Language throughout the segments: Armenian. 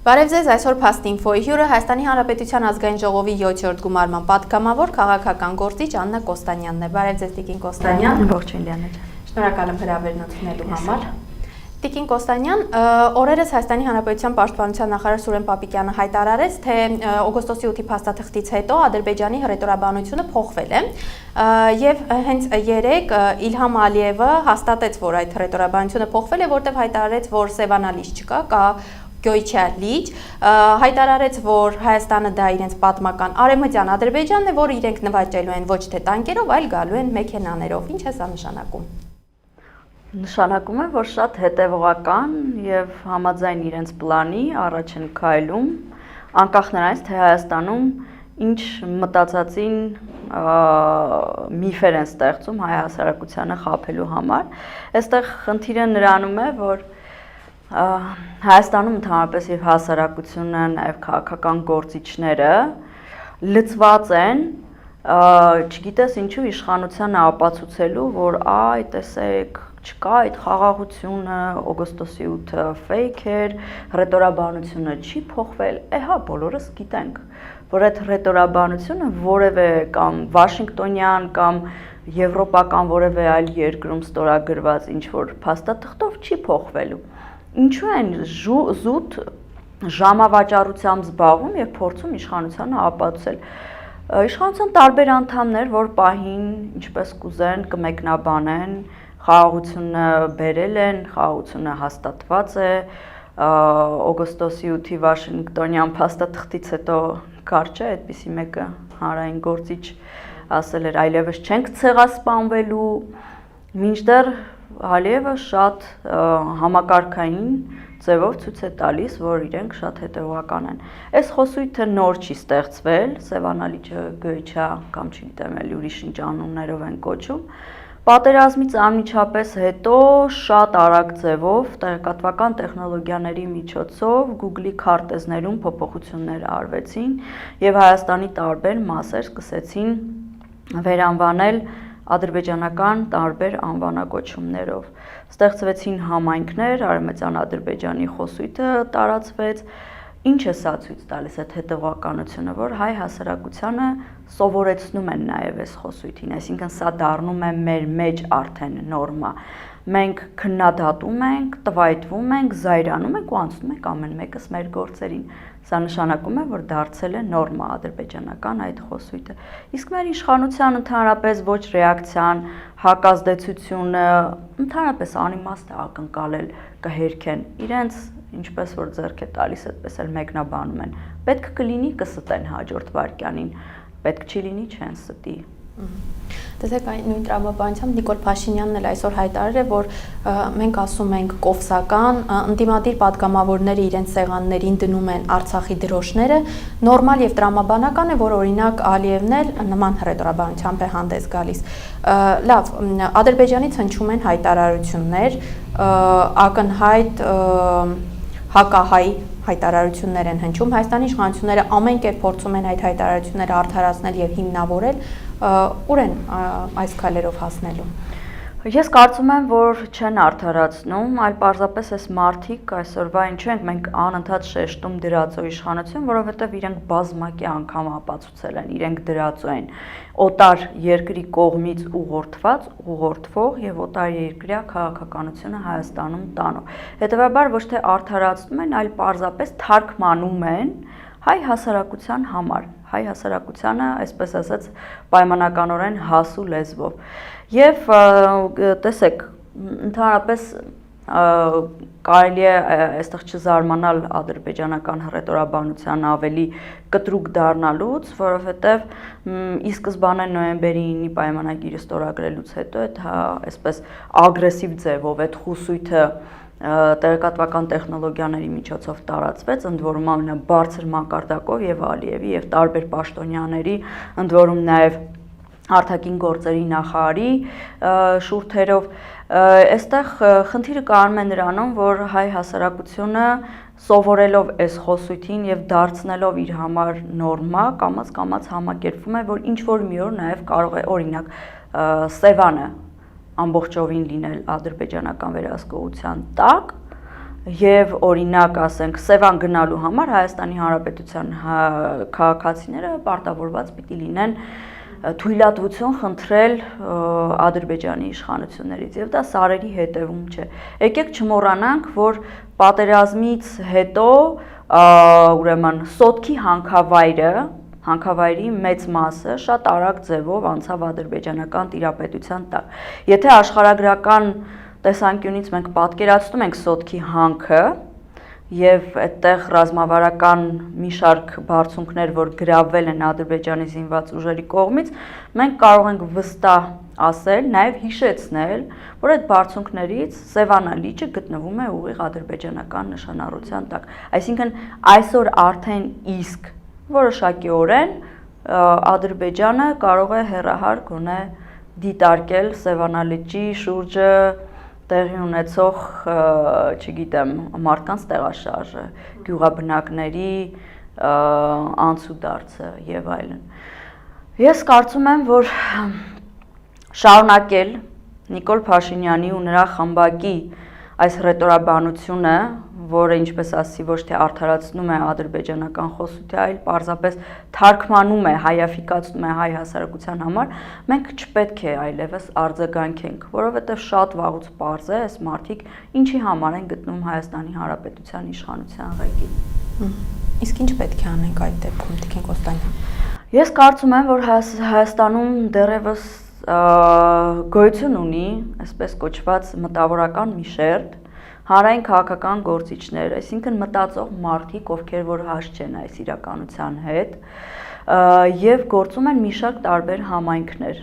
Բարև ձեզ, այսօր Փաստ Ինֆոյի հյուրը Հայաստանի Հանրապետության ազգային ժողովի 7-րդ գումարման պատգամավոր քաղաքական գործիչ Աննա Կոստանյանն է։ Բարև ձեզ, Տիկին Կոստանյան։ Ողջույն Լիանա ջան։ Շնորհակալ եմ հրավերն ընդունելու համար։ Տիկին Կոստանյան, օրերս Հայաստանի Հանրապետության պաշտպանության նախարար Սուրեն Պապիկյանը հայտարարեց, թե օգոստոսի 8-ի փաստաթղթից հետո Ադրբեջանի հռետորաբանությունը փոխվել է, եւ հենց երեկ Իլհամ Ալիևը հաստատեց, որ այդ հռետորաբանությունը փոխվել է, որտեղ հայտարարեց, որ Սևանալիչ չկա, կա Գյոյչա լիճ, հայտարարեց, որ Հայաստանը դա իրենց պատմական արևմտյան Ադրբեջանն է, որ իրենք նվաճելու են ոչ թե տանկերով, այլ գալու են մեքենաներով։ Ինչ է սա նշանակում։ Նշանակում է, որ շատ հետևողական եւ համաձայն իրենց պլանի առաջ են քայլում, անկախ նրանից, թե Հայաստանում ինչ մտածածին միֆեր են ստեղծում հայ հասարակությանը խաբելու համար։ Այստեղ խնդիրը նրանում է, որ Հայաստանում ընդհանրապես եւ հասարակությունը, նաեւ քաղաքական գործիչները լծված են, չգիտես ինչու իշխանությանը ապացուցելու, որ այ տեսեք, չկա այդ խաղաղությունը, օգոստոսի 8-ը ֆեյք էր, հռետորաբանությունը չի փոխվել, հա, բոլորս գիտենք, որ այդ հռետորաբանությունը որևէ կամ վաշինգտոնյան կամ եվրոպական որևէ այլ երկրում ստորագրված ինչ որ փաստաթղթով չի փոխվելու։ Ինչու են զուտ ժամավաճառությամբ զբաղվում եւ փորձում իշխանությանը ապացուցել։ Իշխանության տարբեր անդամներ, որ պահին, ինչպես կուզեն, կմեկնաբանեն, խաղաղությունը բերել են, խաղաղությունը հաստատված է, օգոստոսի 8-ի Վաշինգտոնյան փաստաթղթից հետո կարճ է, այդպիսի մեկը հանրային գործիչ ասել էր, այլևս չենք ցեղասպանվելու, մինչդեռ Ալիևը շատ համակարգային ձևով ցույց է տալիս, որ իրենք շատ հետևողական են։ Այս խոսույթը նոր չի ստեղծվել, Սևանալիչը Գյոյչա կամ չգիտեմ էլ ուրիշ ինչ անուններով են կոչում։ Պատերազմից անմիջապես հետո շատ արագ ձևով տեղեկատվական տեխնոլոգիաների միջոցով Google-ի քարտեզներում փոփոխություններ արվեցին եւ Հայաստանի տարբեր մասեր սկսեցին վերանվանել ադրբեջանական տարբեր անվանակոչումներով։ Ստեղծվեցին համայնքներ, Արևմտյան Ադրբեջանի խոսույթը տարածվեց։ Ինչ է սա ցույց տալիս այդ հետևողականությունը, որ հայ հասարակությանը սովորեցնում են նաև այս խոսույթին, այսինքն սա դառնում է մեր մեջ արդեն նորմա։ Մենք քննադատում ենք, տվայտվում ենք, զայրանում ենք ու անցնում ենք ամեն մեկս մեր գործերին։ Սա նշանակում է, որ դարձել է նորմա ադրբեջանական այդ խոսույթը։ Իսկ մեր իշխանության ընդհանրապես ոչ ռեակցիան, հակազդեցությունը, ընդհանրապես անիմաստ է ակնկալել կհերքեն իրենց, ինչպես որ ձեռք է տալիս, այդպես էլ մեկնաբանում են։ Պետք կլինի կստեն հաջորդ վայրկյանին, պետք չի լինի չեն ստի։ Տեսեք, այն նույն տրամաբանությամբ Նիկոլ Փաշինյանն էլ այսօր հայտարարել է, որ մենք ասում ենք կովսական, ընդդիմադիր պատգամավորները իրենց սեղաններին դնում են Արցախի դրոշները, նորմալ եւ տրամաբանական է, որ օրինակ Ալիևն էլ նման հռետորաբանությամբ է հանդես գալիս։ Լավ, Ադրբեջանից հնչում են հայտարարություններ, ակնհայտ հակահայ հայտարարություններ են հնչում, Հայաստանի իշխանությունները ամեն կերպ փորձում են այդ հայտարարությունները արդարացնել եւ հիմնավորել, ուր են այս քայլերով հասնելու։ Ես կարծում եմ, որ չեն արդարացնում, այլ պարզապես այս մարդիկ այսօրվա ինչու ենք մենք անընդհատ շեշտում դրածո իշխանություն, որովհետև իրենք բազմակի անգամ ապացուցել են, իրենք դրածո են օտար երկրի կողմից ուղղորդվող եւ օտար երկրյա քաղաքականությունը Հայաստանում տանող։ Հետևաբար ոչ թե արդարացնում են, այլ պարզապես թարգմանում են հայ հասարակության համար, հայ հասարակությանը, այսպես ասած, պայմանականորեն հասու լեզվով։ Եվ տեսեք, ընդհանրապես կարելի է այստեղ չզարմանալ ադրբեջանական հռետորաբանության ավելի կտրուկ դառնալուց, որովհետև ի սկզբանե նոյեմբերի 9-ի պայմանագիրը ստորագրելուց հետո այդ այսպես ագրեսիվ ձևով այդ խուսույթը տեղեկատվական տեխնոլոգիաների միջոցով տարածվեց, ընդ որում ամենաբարձր մակարդակով եւ Ալիևի եւ տարբեր պաշտոնյաների, ընդ որում նաեւ արտաքին գործերի նախարարի շուրթերով, այստեղ խնդիրը կայանում է նրանում, որ հայ հասարակությունը սովորելով այս խոսույթին եւ դարձնելով իր համար նորմա, կամաց համակերպվում է, որ ինչ որ մի օր նաեւ կարող է օրինակ Սևանը ամբողջովին լինել ադրբեջանական վերահսկողության տակ, եւ օրինակ ասենք Սևան գնալու համար Հայաստանի Հանրապետության քաղաքացիները պարտավորված պիտի լինեն թույլատվություն խնդրել Ադրբեջանի իշխանություններից եւ դա սարերի հետևում չէ։ Եկեք չմոռանանք, որ պատերազմից հետո ուրեմն Սոտքի հանքավայրի մեծ մասը շատ արագ ձևով անցավ ադրբեջանական տիրապետության տակ։ Եթե աշխարհագրական տեսանկյունից մենք պատկերացնում ենք Սոտքի հանքը եւ այդտեղ ռազմավարական մի շարք բարձունքներ, որ գրավել են Ադրբեջանի զինված ուժերի կողմից, մենք կարող ենք վստահ ասել, նաեւ հիշեցնել, որ այդ բարձունքներից Սևանա լիճը գտնվում է ուղիղ ադրբեջանական նշանառության տակ։ Այսինքն այսօր արդեն իսկ որոշակիորեն Ադրբեջանը կարող է հեռահար գոնե դիտարկել Սևանա լճի շուրջը տեղի ունեցող, չգիտեմ, մարդկանց տեղաշարժը, գյուղաբնակների անցուդարձը եւ այլն։ Ես կարծում եմ, որ շարունակել Նիկոլ Փաշինյանի ու նրա խմբակի այս ռետորաբանությունը, որը ինչպես ասի ոչ թե արդարացնում է ադրբեջանական խոսությունը, այլ պարզապես թարգմանում է, հայաֆիկացնում է հայ հասարակության համար, մենք չպետք է այլևս արձագանքենք, որովհետև շատ վաղուց պարզ է, այս մարդիկ ինչի համար են գտնվում Հայաստանի Հանրապետության իշխանության ղեկին։ Իսկ ինչ պետք է անենք այդ դեպքում, Տիկին Կոստանյան։ Ես կարծում եմ, որ Հայաստանում դեռևս գոյություն ունի, այսպես կոչված մտավորական մի շերտ, հանրային քաղաքական գործիչներ, այսինքն մտածող մարդիկ, ովքեր որ հաշ չեն այս իրականության հետ, եւ գործում են մի շարք տարբեր համայնքներ,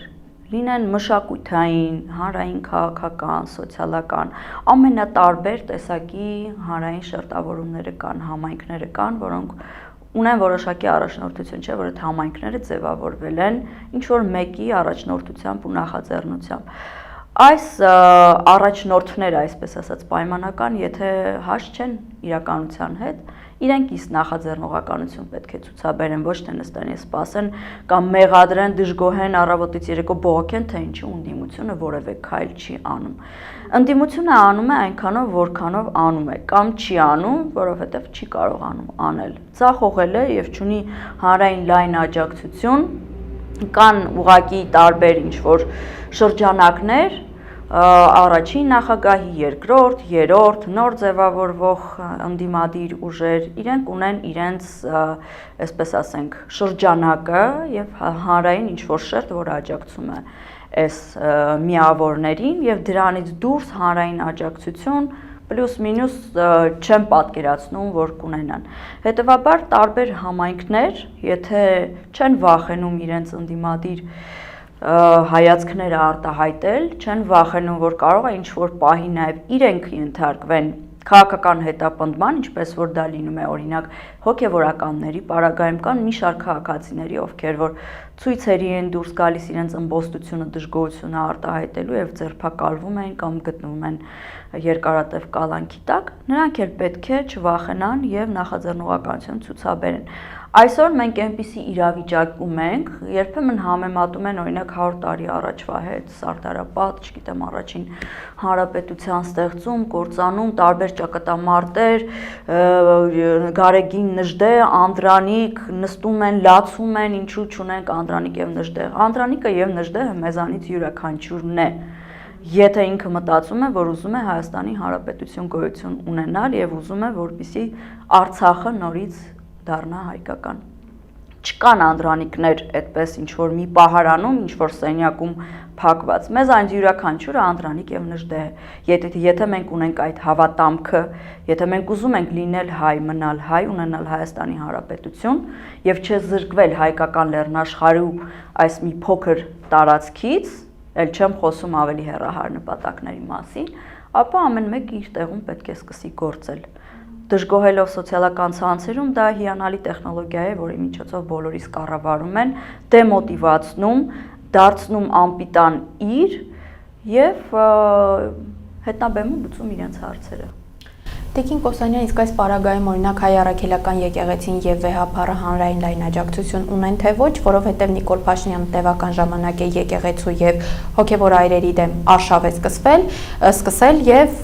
լինեն մշակութային, հանրային քաղաքական, սոցիալական, ամենատարբեր տեսակի հանրային շերտավորումները կան, համայնքները կան, որոնք ունեն որոշակի առաջնորդություն, չէ՞ որ այդ համայնքները ձևավորվել են ինչ որ մեկի առաջնորդությամբ ու նախաձեռնությամբ։ Այս առաջնորդները, այսպես ասած, պայմանական, եթե հաշ չեն իրականության հետ, իրենք իսկ նախաձեռնողականություն պետք է ցուցաբերեն, ոչ թե նստեն եւ սպասեն կամ մեղադրեն, դժգոհեն, առավոտից երեկո բողոքեն, թե ինչի ընդդիմությունը որևէ քայլ չի անում։ Ընդդիմությունը անում է այնքանով, որքանով անում է, կամ չի անում, որովհետեւ չի կարողանում անել։ Ձախողել է եւ չունի հանրային լայն աջակցություն, կան ուղղակի տարբեր ինչ-որ շրջանակներ, առաջին նախագահի, երկրորդ, երրորդ, նոր ձևավորվող ընդդիմադիր ուժեր, իրենք ունեն իրենց, այսպես ասենք, շրջանակը եւ հանրային ինչ-որ շերտ, որ աջակցում է այս միավորներին եւ դրանից դուրս հանրային աջակցություն պլյուս-մինուս չեմ պատկերացնում, որ կունենան։ Հետևաբար տարբեր համայնքներ, եթե չեն վախենում իրենց ընդդիմադիր հայացքները արտահայտել, չեն վախենում, որ կարող է ինչ-որ պահի նաև իրենք ենթարկվեն քաղաքական հետապնդման, ինչպես որ դա լինում է օրինակ հոգևորականների պարագայում կան մի շարք քաղաքացիների, ովքեր որ ցույցերի են դուրս գալիս իրենց ըմբոստությունը, դժգոհությունը արտահայտելու եւ ձերբակալվում են կամ գտնվում են երկարատև կալանքի տակ, նրանք էլ պետք է չվախենան եւ նախաձեռնողականություն ցուցաբերեն։ Այսօր մենք այնպիսի իրավիճակում ենք, երբեմն համեմատում են օրինակ 100 տարի առաջվա հետ, Սարդարապատ, չգիտեմ, առաջին հանրապետության ստեղծում, կործանում, տարբեր ճակատամարտեր, Գարեգին Նժդե, Անդրանիկ, նստում են, լացում են, ինչու չունենք Անդրանիկ եւ Նժդե։ Անդրանիկը եւ Նժդեը մեզանից յուրաքանչյուրն է։ Եթե ինքը մտածում է, որ ուզում է Հայաստանի Հանրապետություն գոյություն ունենալ եւ ուզում է, որպեսզի Արցախը նորից դառնա հայկական։ Չկան անդրանիկներ այդպես ինչ որ մի պահարանում, ինչ որ սենյակում փակված։ Մեզ այն յուրաքանչյուրը անդրանիկ եւ Նժդե է։ Եթե մենք ունենք այդ հավատամքը, եթե մենք ուզում ենք լինել հայ, մնալ հայ, ունենալ Հայաստանի Հանրապետություն եւ չզրկվել հայկական լեռնաշխարհի ու այս մի փոքր տարածքից, ել չեմ խոսում ավելի հեռահար նպատակների մասին, ապա ամեն մեկ իր տեղում պետք է սկսի գործել։ Դժգոհելով սոցիալական ցանցերում դա հիանալի տեխնոլոգիա է, որի միջոցով բոլորիս կառավարում են, դեմոտիվացնում, դարձնում անպիտան իր եւ հետնաբեմում լուծում իրենց հարցերը։ Տիկին Կոստանյան, իսկ այս պարագայում օրինակ հայ առաքելական եկեղեցին եւ վեհապարը հանրային լայն աջակցություն ունեն թե ոչ, որովհետեւ Նիկոլ Փաշինյանը տևական ժամանակ է եկեղեցու եւ հոգեվոր այրերի դեմ արշավ է սկսել եւ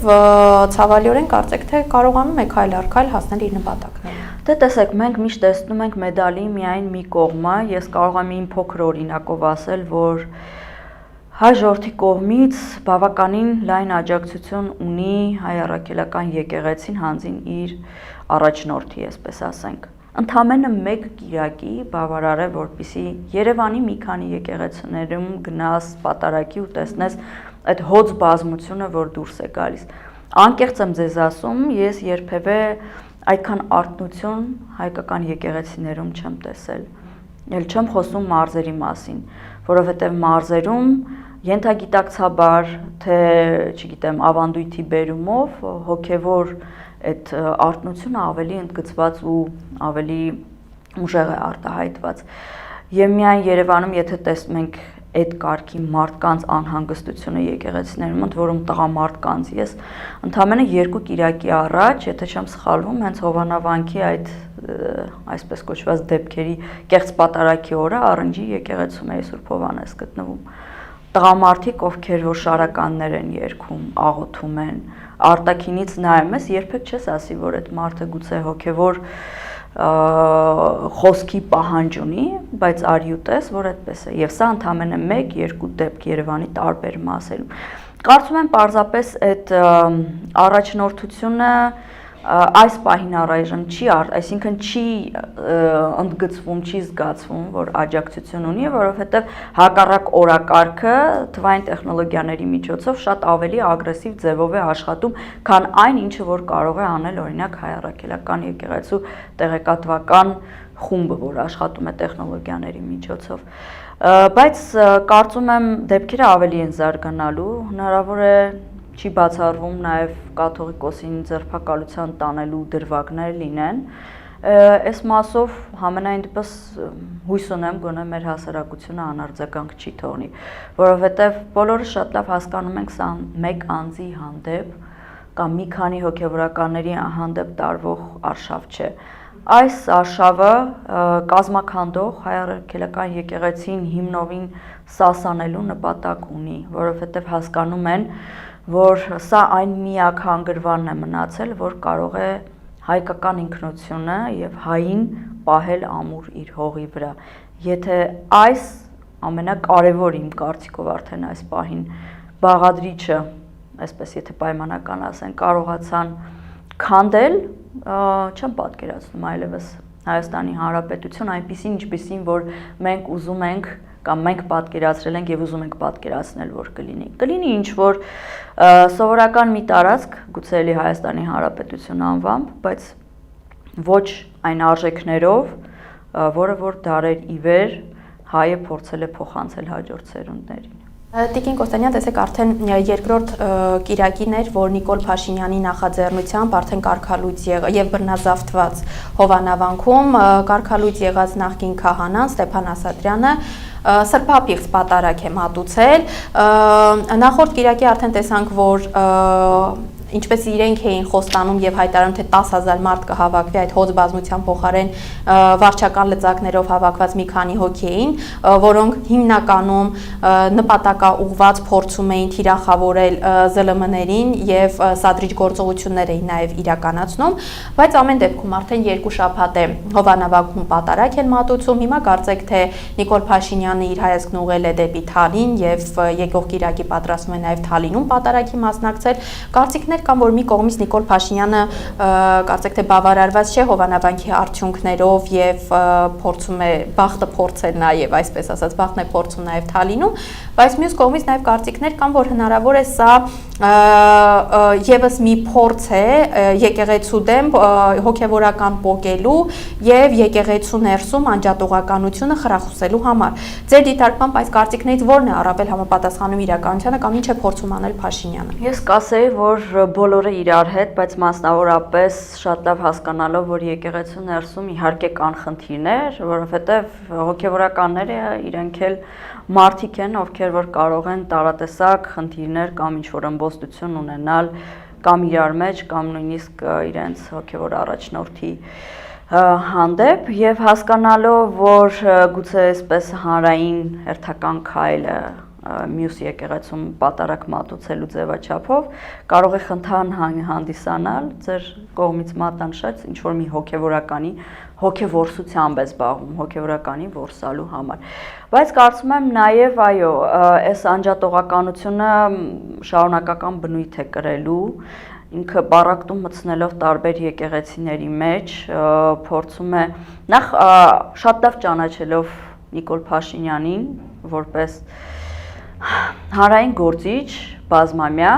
ցավալիորեն կարծեք թե կարողանում է քայլ առ քայլ հասնել իր նպատակներին։ Դե տեսեք, մենք միշտ տեսնում ենք մեդալի միայն մի կողմը, ես կարող եմ իմ փոքր օրինակով ասել, որ հայ ժողովրդի կողմից բավականին լայն աջակցություն ունի հայ առաքելական եկեղեցին հանձին իր առաջնորդի, այսպես ասենք։ Ընդամենը մեկ կիրակի բավարար է, որպեսզի Երևանի մի քանի եկեղեցիներում գնաս պատարակի ու տեսնես այդ հոծ բազմությունը, որ դուրս է գալիս։ Անկեղծ եմ ձեզ ասում, ես երբևէ այդքան արթնություն հայկական եկեղեցիներում չեմ տեսել։ Էլ չեմ խոսում մարզերի մասին, որովհետև մարզերում ենթագիտակցաբար, թե, չգիտեմ, ավանդույթի բերումով հոգևոր այդ արթնությունը ավելի ընդգծված ու ավելի ուժեղ է արտահայտված։ Եվ միայն Երևանում, եթե տեսնում ենք այդ կարգի մարդկանց անհանգստությունը եկեղեցիներում, ընդ որում տղամարդկանց, ես ընդամենը 2 կիրակի առաջ, եթե չեմ սխալվում, հենց Հովանավանքի այդ այսպես կոչված դեպքերի կեղծ պատարակի օրը Առնջի եկեղեցում է Սուրբ Հովհաննես գտնվում։ Տղամարդիկ, ովքեր որ շարականներ են երգում, աղոթում են, արտաքինից նայում ես, երբեք չես ասի, որ այդ մարդը գուցե հոգևոր խոսքի պահանջ ունի, բայց արի ու տես, որ այդպես է։ Եվ սա ընդամենը 1-2 դեպք Երևանի տարբեր մասերում։ Կարծում եմ պարզապես այդ առաջնորդությունը այս պահին առայժմ չի, այսինքն չի ընդգծվում, չի զգացվում, որ աջակցություն ունի, որովհետև հակառակ օրակարգը թվային տեխնոլոգիաների միջոցով շատ ավելի ագրեսիվ ձևով է աշխատում, քան այն, ինչը որ կարող է անել օրինակ հայ առաքելական եկեղեցու տեղեկատվական խումբը, որ աշխատում է տեխնոլոգիաների միջոցով։ Բայց կարծում եմ դեպքերը ավելի են զարգանալու, հնարավոր է չի բացառվում նաև կաթողիկոսին ձերբակալության տանելու դրվագներ լինեն։ Այս մասով համենայն դեպս հույս ունեմ, գոնե մեր հասարակությունը անարձագանք չի թողնի, որովհետև բոլորը շատ լավ հասկանում ենք, սա մեկ անձի հանդեպ կամ մի քանի հոգևորականների հանդեպ տարվող արշավ չէ։ Այս արշավը կազմաքանդող հայ առաքելական եկեղեցին հիմնովին սասանելու նպատակ ունի, որովհետև հասկանում են, որ սա այն միակ հանգրվանն է մնացել, որ կարող է հայկական ինքնությունը եւ հային պահել ամուր իր հողի վրա։ Եթե այս ամենակարևոր իմ կարծիքով արդեն այս պահին բաղադրիչը, այսպես եթե պայմանական ասեն, կարողացան քանդել, չեմ պատկերացնում այլևս Հայաստանի Հանրապետություն այնպիսին, ինչպիսին, որ մենք ուզում ենք կամ մենք պատկերացրել ենք եւ ուզում ենք պատկերացնել, որ կլինի։ Կլինի ինչ որ սովորական մի տարածք, գուցե էլի Հայաստանի Հանրապետություն անվամբ, բայց ոչ այն արժեքներով, որը որ դարեր ի վեր հայը փորձել է փոխանցել հաջորդ սերունդներին։ Տիկին Կոստանյան, տեսեք արդեն երկրորդ կիրակին էր, որ Նիկոլ Փաշինյանի նախաձեռնությամբ արդեն կարգալույծ եւ բռնազավթված Հովանավանքում կարգալույծ եղած նախկին քահանան Ստեփան Ասատրյանը սրբապիղծ պատարակ է մատուցել։ Նախորդ կիրակի արդեն տեսանք, որ ինչպես իրենք էին խոստանում եւ հայտարարում, թե 10,000 մարդ կհավաքվի այդ հոծ բազմության փոխարեն վարչական լծակներով հավաքված մի քանի հոգի էին, որոնք հիմնականում նպատակաուղված փորձում էին թիրախավորել ԶԼՄ-ներին եւ սադրիչ գործողություններ էին նաեւ իրականացնում, բայց ամեն դեպքում արդեն 2 շաբաթ է Հովանավանքում պատարակ են մատուցում։ Հիմա կարծեք թե Նիկոլ Փաշինյանը իր հայացքն ուղղել է դեպի Թալին եւ եկող կիրակի պատրաստվում է նաեւ Թալինում պատարակի մասնակցել։ Կարծիքներ կան, որ մի կողմից Նիկոլ Փաշինյանը կարծեք թե բավարարված չէ Հովանավանքի արդյունքներով եւ փորձում է բախտը փորձել նաեւ, այսպես ասած, բախտն է փորձում նաեւ Թալինում, բայց մյուս կողմից նաեւ կարծիքներ կան, որ հնարավոր է սա եւս մի փորձ է եկեղեցու դեմ հոգեվորական պոկելու եւ եկեղեցու ներսում անջատողականությունը խրախուսելու համար։ Ձեր դիտարկմամբ այս կարծիքներից ո՞րն է առավել համապատասխանում իրականությանը կամ ինչ է փորձում անել Փաշինյանը։ Ես կասեի, որ բոլորը իրար հետ, բայց մասնավորապես շատ լավ հասկանալով, որ եկեղեցու ներսում իհարկե կան խնդիրներ, որովհետև հոգևորականները իրենք էլ մարդիկ են, ովքեր որ կարող են տարատեսակ խնդիրներ կամ ինչ-որ ըմբոստություն ունենալ կամ իրար մեջ, կամ նույնիսկ իրենց հոգևոր առաջնորդի հանդեպ եւ հասկանալով, որ գուցե այսպես հանրային հերթական քայլը մյուս եկեղեցում պատարակ մատուցելու ձևաչափով կարող է խնդան հանդիսանալ ձեր կողմից մատանշած ինչ որ մի հոգևորսությամբ է զբաղվում, հոգևորականի որսալու համար։ Բայց կարծում եմ նաև այո, այս անջատողականությունը շարունակական բնույթ է կրելու, ինքը բառակտում մտցնելով տարբեր եկեղեցիների մեջ փորձում է նախ շատ լավ ճանաչելով Նիկոլ Փաշինյանին որպես հանրային գործիչ բազմամյա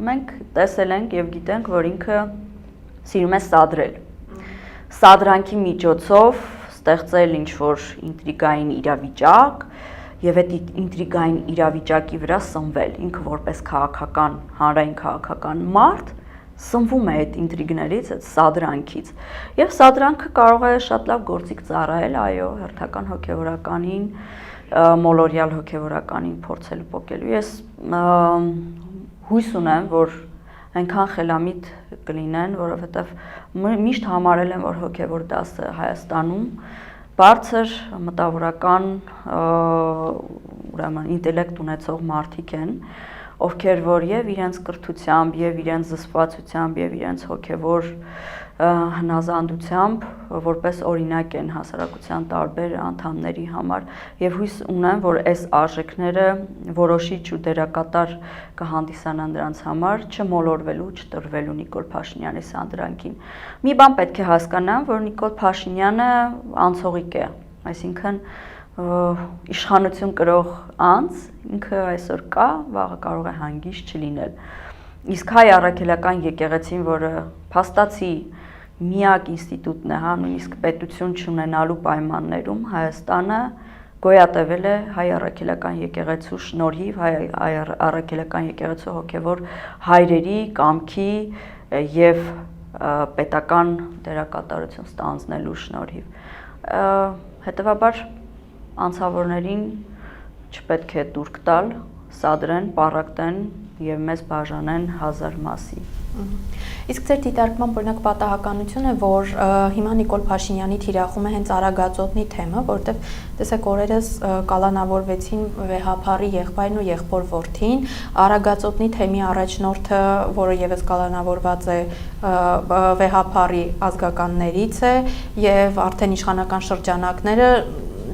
մենք տեսել ենք եւ գիտենք, որ ինքը սիրում է սադրել։ Սադրանքի միջոցով ստեղծել ինչ-որ ինտրիգային իրավիճակ եւ այդ ինտրիգային իրավիճակի վրա սնվել ինքը որպես քաղաքական, հանրային քաղաքական մարդ սնվում է այդ ինտրիգներից, այդ սադրանքից։ Եվ սադրանքը կարող է շատ լավ գործիք ծառայել, այո, հերթական հոգևորականին, մոլորյալ հոգևորականին փորձելու փոխելու։ Ես հույս ունեմ, որ այնքան խելամիտ կլինեն, որովհետև միշտ համարել եմ, որ հոգևոր դասը Հայաստանում բարձր մտավորական ուրեմն ինտելեկտ ունեցող մարդիկ են, ովքեր որ եւ իրենց կրթությամբ, եւ իրենց զսպվածությամբ, եւ իրենց հոգևոր հնազանդությամբ որպես օրինակ են հասարակության տարբեր անդամների համար եւ հույս ունեմ, որ այս արժեքները որոշիչ ու դերակատար կհանդիսանան նրանց համար, չմոլորվելու, չտրվելու Նիկոլ Փաշինյանի սանդրանքին։ Մի բան պետք է հասկանամ, որ Նիկոլ Փաշինյանը անցողիկ է, այսինքն իշխանություն կրող անձ, ինքը այսօր կա, վաղը կարող է հանգիստ չլինել։ Իսկ հայ առաքելական եկեղեցին, որը փաստացի միակ ինստիտուտն է, հա, նույնիսկ պետություն չունենալու պայմաններում Հայաստանը գոյատևել է հայ առաքելական եկեղեցու շնորհիվ, հայ առաքելական եկեղեցու հոգևոր հայրերի կամքի եւ պետական դերակատարություն ստանձնելու շնորհիվ։ Հետևաբար անցավորներին չպետք է դուրք տալ, սադրեն, պառակտեն եւ մեզ բաժանեն հազար մասի։ Իսկ ձեր դիտարկման օրինակ պատահականություն է, որ հիմա Նիկոլ Փաշինյանի թիրախում է հենց Արագածոտնի թեմը, որտեղ տեսեք օրերս կալանավորվեցին վեհափառի եղբայրն ու եղբոր որդին, Արագածոտնի թեմի առաջնորդը, որը եւս կալանավորված է վեհափառի ազգականներից է եւ արդեն իշխանական շրջանակները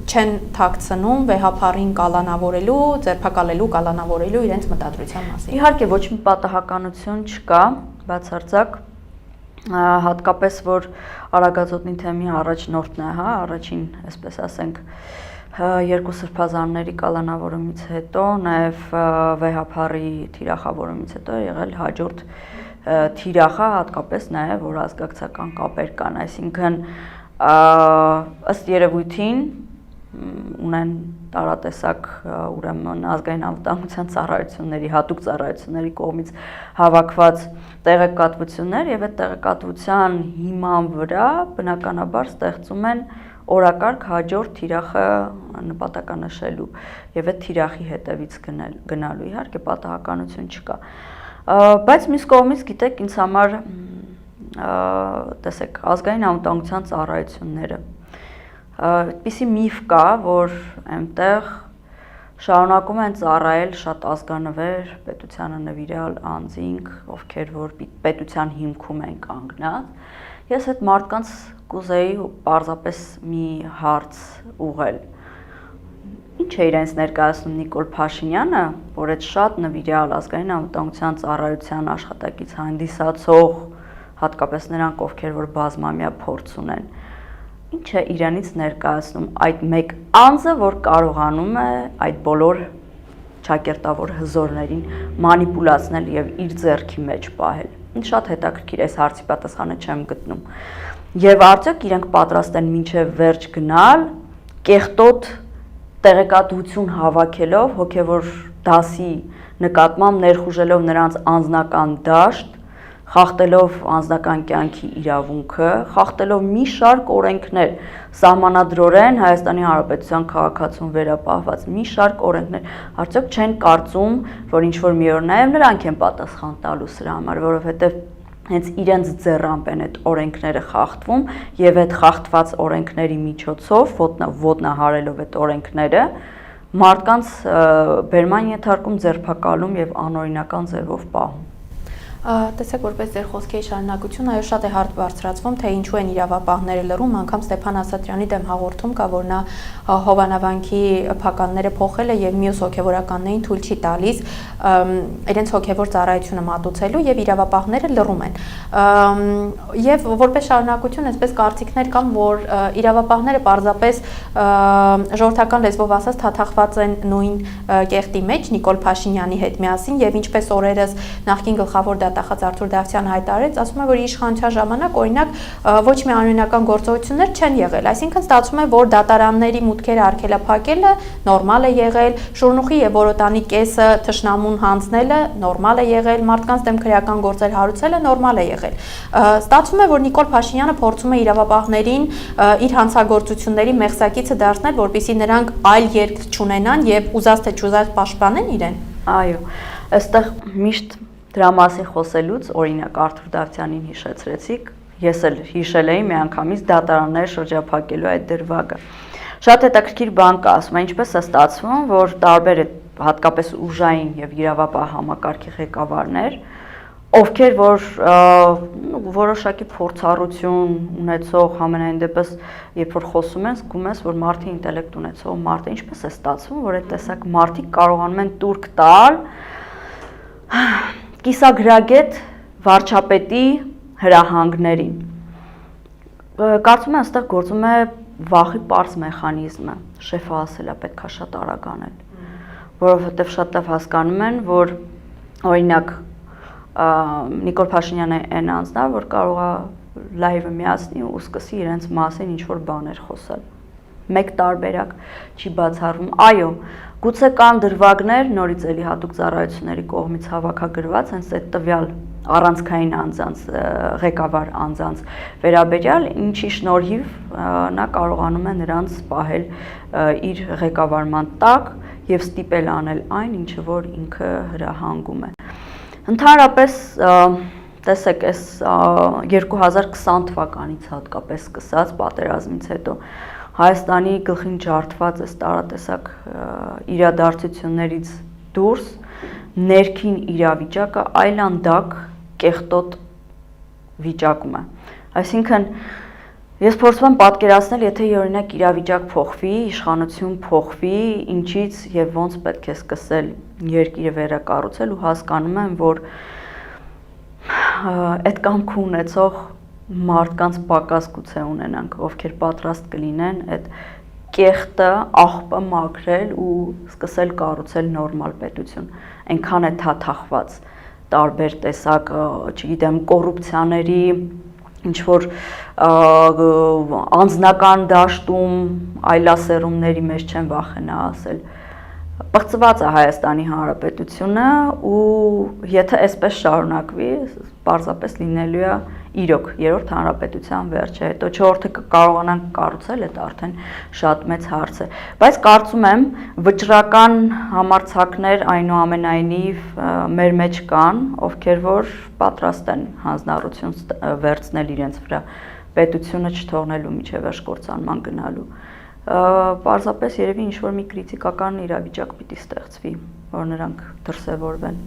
չեն թաքցնում վեհափառին կալանավորելու, ձերբակալելու, կալանավորելու իրենց մտադրության մասին։ Իհարկե ոչ մի պատահականություն չկա, բացարձակ, հատկապես որ Արագածոտնի թեմի առաջնորդն է, հա, առաջին, այսպես ասենք, երկու սրբազանների կալանավորումից հետո, նաև վեհափառի թիրախավորումից հետո եղել հաջորդ թիրախը, հատկապես նաև որ ազգակցական կապեր կան, այսինքն ըստ երևույթին ունեն տարատեսակ ուրեմն ազգային անվտանգության ծառայությունների, հատուկ ծառայությունների կողմից հավաքված տեղեկատվություններ եւ այդ տեղեկատվության հիման վրա բնականաբար ստեղծում են օրակարգ հաջորդ թիրախը նպատականշելու եւ այդ թիրախի հետևից գնալու, իհարկե պատահականություն չկա, բայց մյուս կողմից գիտեք ինձ համար տեսեք ազգային անվտանգության ծառայությունները այդպիսի միֆ կա, որ այնտեղ շարունակում են ծառայել շատ ազգանվեր, պետությանը նվիրյալ անձինք, ովքեր որ պետության հիմքում են կանգնած։ Ես այդ մարդկանց կուզեի պարզապես մի հարց ուղղել։ Ինչ է իրենց ներկայացնում Նիկոլ Փաշինյանը, որ այդ շատ նվիրյալ ազգային անվտանգության ծառայության աշխատակից հանդիսացող, հատկապես նրանք, ովքեր որ բազմամյա փորձ ունեն, ինչ է իրանից ներկայացնում այդ մեկ անձը, որ կարողանում է այդ բոլոր ճակերտավոր հզորներին մանիպուլացնել եւ իր ձեռքի մեջ պահել։ Ինչ շատ հետաքրքիր այս հարցի պատասխանը չեմ գտնում։ Եվ արդյոք իրենք պատրաստ են մինչև վերջ գնալ, կեղտոտ տեղեկատվություն հավաքելով, հոգևոր դասի նկատմամբ ներխուժելով նրանց անձնական դաշտ, խախտելով անձնական կյանքի իրավունքը, խախտելով մի շարք օրենքներ, սահմանադրորեն Հայաստանի Հանրապետության քաղաքացուն վերապահված մի շարք օրենքներ, արդյոք չեն կարծում, որ ինչ-որ մի օր նաև նրանք են պատասխան տալու սրա համար, որովհետև հենց իրենց ձեռամբ են այդ օրենքները խախտվում եւ այդ խախտված օրենքների միջոցով ոտնահարելով այդ օրենքները մարդկանց բերման ենթարկում, ձերբակալում եւ անօրինական ձևով պահում։ Տեսեք, որպես ձեր խոսքի շարունակություն, այո, շատ է հարց բարձրացվում, թե ինչու են իրավապահները լռում, անգամ Ստեփան Ասատրյանի դեմ հաղորդում կա, որ նա Հովանավանքի փականները փոխել է եւ մյուս հոգեվորականներին թույլ չի տալիս իրենց հոգեվոր ծառայությունը մատուցելու եւ իրավապահները լռում են։ Եվ որպես շարունակություն, այսպես կարծիքներ կան, որ իրավապահները պարզապես ժողովրդական լեզվով ասած թաթախված են նույն կեղտի մեջ Նիկոլ Փաշինյանի հետ միասին եւ ինչպես օրերս նախկին գլխավոր դատախազ Արթուր Դավթյանը հայտարարեց, ասում է, որ իշխանության ժամանակ օրինակ ոչ մի անօրինական գործողություններ չեն եղել, այսինքն ստացվում է, որ դատարանների մուտքերը արգելափակելը նորմալ է եղել, Շուրնուխի եւ Որոտանի կեսը թշնամուն հանձնելը նորմալ է եղել, մարդկանց դեմ քրեական գործեր հարուցելը նորմալ է եղել։ Ստացվում է, որ Նիկոլ Փաշինյանը փորձում է իրավապահներին իր հանցագործությունների մեղսակիցը դարձնել, որպեսզի նրանք այլ երկ չունենան եւ ուզած թե չուզած պաշտպանեն իրեն։ Այո, այստեղ միշտ դրա մասին խոսելուց, օրինակ Արթուր Դավթյանին հիշեցրեցիք, ես էլ հիշել էի միանգամից դատարանները շրջափակելու այդ դրվագը։ Շատ հետաքրքիր բան կա, ասում են, ինչպես է ստացվում, որ տարբեր հատկապես ուժային եւ իրավապահ համակարգի ղեկավարներ, ովքեր որ որոշակի փորձառություն ունեցող համենայն դեպս, երբ որ խոսում են, զգում ես, որ մարդի ինտելեկտ ունեցող մարդ է, ինչպես է ստացվում, որ այդ տեսակ մարդիկ կարողանում են տուրք տալ կիսագրագետ վարչապետի հրահանգներին։ Կարծում եմ, այստեղ գործում է վախի պարզ մեխանիզմը, շեֆը ասել է պետք է շատ արագ անել, որովհետև շատ լավ հասկանում են, որ օրինակ Նիկոլ Փաշինյանը այն անձն է, որ կարող է լայվը միացնի ու սկսի իրենց մասին ինչ-որ բաներ խոսել։ Մեկ տարբերակ չի բացառվում։ Այո, գուցե կան դրվագներ նորից էլի հատուկ ծառայությունների կողմից հավաքագրված, հենց այդ տվյալ առանցքային անձանց, ղեկավար անձանց վերաբերյալ, ինչի շնորհիվ նա կարողանում է նրանց պահել իր ղեկավարման տակ եւ ստիպել անել այն, ինչը որ ինքը հրահանգում է։ Ընդհանրապես տեսեք, այս 2020 թվականից հատկապես սկսած պատերազմից հետո Հայաստանի գլխին ջարդված այս տարատեսակ իրադարձություններից դուրս ներքին իրավիճակը այլանդակ կեղտոտ վիճակում է։ Այսինքն ես փորձում եմ պատկերացնել, եթե օրինակ իրավիճակ փոխվի, իշխանություն փոխվի, ինչից եւ ոնց պետք է սկսել երկիրը վերակառուցել ու հասկանում եմ, որ այդ կամքը ունեցող մարդկանց պակաս գուցե ունենանք, ովքեր պատրաստ կլինեն այդ կեղտը, աղբը մաքրել ու սկսել կառուցել նորմալ պետություն։ Այնքան է թաթախված տարբեր տեսակ, չգիտեմ, կոռուպցիաների, ինչ որ անձնական դաշտում այլասերումների մեջ չեն վախենա ասել։ Պղծված է Հայաստանի Հանրապետությունը ու եթե այսպես շարունակվի, պարզապես լինելու է իրոք երրորդ հանրապետության վերջը, հետո չորրորդը կարողանանք կառուցել, այդ արդեն շատ մեծ հարց է, բայց կարծում եմ վճռական համարձակներ այնուամենայնիվ մեր մեջ կան, ովքեր որ պատրաստ են հանձնառություն վերցնել իրենց վրա պետությունը չթողնելու միջև վերջ կործանման գնալու։ Պարզապես երևի ինչ-որ մի կրիտիկական իրավիճակ պիտի ստեղծվի, որ նրանք դրսևորվեն։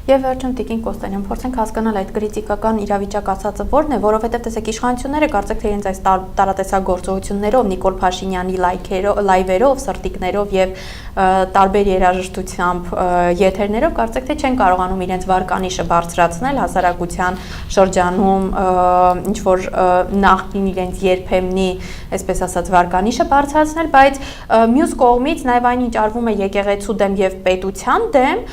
Եվ վերջում Տիկին Կոստանյան, փորձենք հասկանալ այդ կրիտիկական իրավիճակ ասածը որն է, որովհետև տեսեք իշխանությունները կարծեք թե իրենց այս տարատեսակ գործողություններով, Նիկոլ Փաշինյանի լայվերով, սրտիկներով եւ տարբեր երաժշտությամբ եթերներով կարծեք թե չեն կարողանում իրենց վարկանիշը բարձրացնել հասարակության շրջանում, ինչ որ նախկին իրենց երբեմնի, այսպես ասած, վարկանիշը բարձրացնել, բայց մյուս կողմից նաև այնինչ արվում է եկեղեցու դեմ եւ պետության դեմ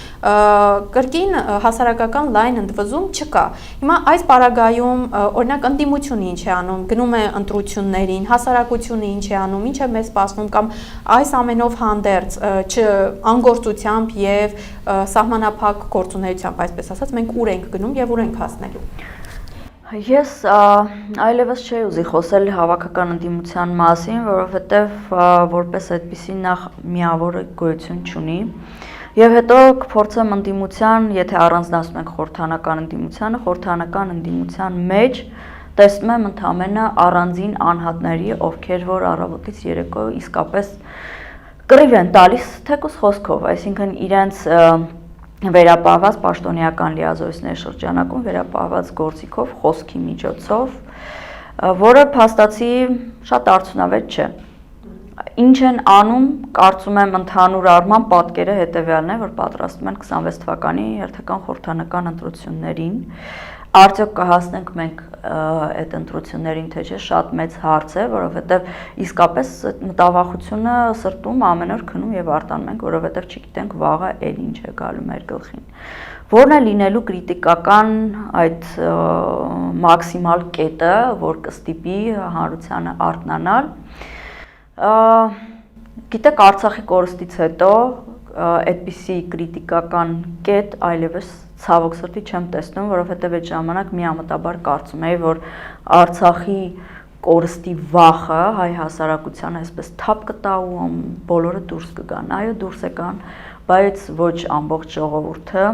կրկին հասարակական լայն ընդվզում չկա։ Հիմա այս պարագայում օրինակ ընդդիմությունը ինչ է անում, գնում է ընտրություններին, հասարակությունը ինչ է անում, ինչ է մեզ սպասվում կամ այս ամենով հանդերձ անգործությամբ եւ սահմանափակ գործունեությամբ, այսպես ասած, մենք ուր ենք գնում եւ ուր ենք հասնելու։ Ես այլևս չի ուզի խոսել հավաքական ընդդիմության մասին, որովհետև որպես այդպիսի նախ միավոր գոյություն չունի, եւ հետո կփորձեմ ընդդիմության, եթե առանձնացնում ենք խորհրդանական ընդդիմությանը, խորհրդանական ընդդիմության մեջ տեսնում եմ ընդամենը առանձին անհատների, ովքեր որ առավոտից երեկո իսկապես կռիվ են տալիս թեկուզ խոսքով, այսինքն իրենց վերապահված պաշտոնեական լիազորությունների շրջանակում վերապահված գործիքով, խոսքի միջոցով, որը փաստացի շատ արդյունավետ չէ։ Ինչ են անում, կարծում եմ ընդհանուր առմամբ պատկերը հետևյալն է, որ պատրաստում են 26 թվականի հերթական խորհրդանական ընտրություններին, արդյոք կհասնենք մենք այդ ընտրություններին, թե չէ, շատ մեծ հարց է, որովհետև իսկապես մտավախությունը սրտում ամեն օր քնում եւ արտանում ենք, որովհետև չգիտենք վաղը էլ ինչ է գալու մեր գլխին։ Որն է լինելու կրիտիկական այդ մաքսիմալ կետը, որ կստիպի հանրությանը արթնանալ։ Գիտեք, Արցախի կորստից հետո այդպիսի կրիտիկական կետ այլևս ցավոք սրտի չեմ տեսնում, որովհետև այդ ժամանակ միամտաբար կարծում էի, որ Արցախի կորստի վախը հայ հասարակությանը այսպես թափ կտա ու բոլորը դուրս կգան։ Այո, դուրս եկան, բայց ոչ ամբողջ ժողովուրդը։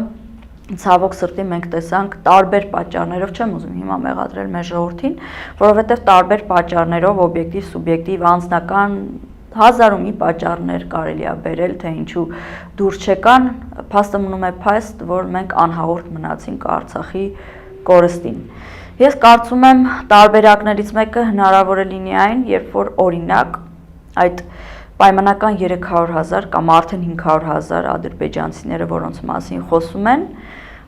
Ցավոք սրտի մենք տեսանք տարբեր պատճառներով, չեմ ուզում հիմա մեղադրել մեր ժողովրդին, որովհետև տարբեր պատճառներով օբյեկտիվ, սուբյեկտիվ, անձնական հազար ու մի պատճառներ կարելի է բերել, թե ինչու դուրս չեկան, փաստը մնում է փաստ, որ մենք անհաղորդ մնացինք Արցախի կորստին։ Ես կարծում եմ տարբերակներից մեկը հնարավոր է լինի այն, երբ որ օրինակ այդ պայմանական 300,000 կամ արդեն 500,000 ադրբեջանցիները, որոնց մասին խոսում են,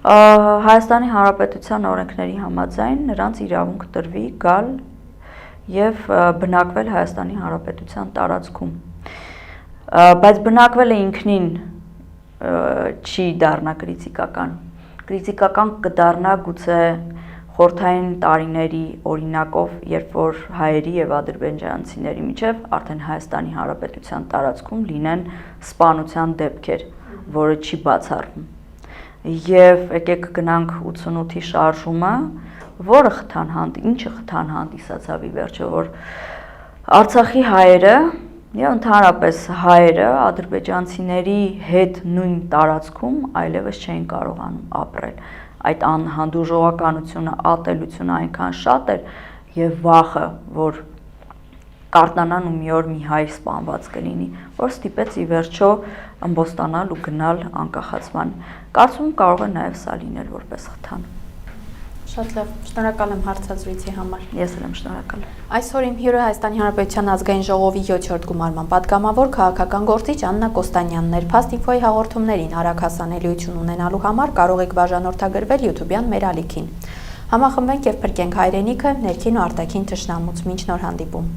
Հայաստանի Հանրապետության օրենքների համաձայն նրանց իրավունք տրվի գալ եւ բնակվել Հայաստանի Հանրապետության տարածքում, բայց բնակվելը ինքնին չի դառնա կրիտիկական կդառնա գուցե խորհրդային տարիների օրինակով, երբ որ հայերի եւ ադրբեջանցիների միջև արդեն Հայաստանի Հանրապետության տարածքում լինեն սպանության դեպքեր, որը չի բացառվում։ Եվ եկեք գնանք 88-ի շարժումը, որը ինչը խթան հանդիսացավ ի վերջո, որ Արցախի հայերը եւ ընդհանրապես հայերը ադրբեջանցիների հետ նույն տարածքում այլևս չէին կարողանում ապրել։ Այդ անհանդուրժողականությունը, ատելությունը այնքան շատ էր եւ վախը, որ կարտանան ու մի օր մի հայ սպանված կլինի, որ ստիպեց ի վերջո ըմբոստանալ ու գնալ անկախացման։ Կարծում եմ կարող է նաեւ սա լինել որպես խթան։ Շատ լավ, շնորհակալ եմ հարցազրույցի համար։ Ես էլ եմ շնորհակալ։ Այսօր իմ հյուրը Հայաստանի Հանրապետության ազգային ժողովի 7-րդ գումարման պատգամավոր քաղաքական գործիչ Աննա Կոստանյանն էր։ Fast Info-ի հաղորդումներին արագ հասանելիություն ունենալու համար կարող եք բաժանորդագրվել YouTube-յան մեր ալիքին։ Համախմբենք եւ փրկենք հայրենիքը ներքին ու արտաքին թշնամուց։ Մինչ նոր հանդիպում։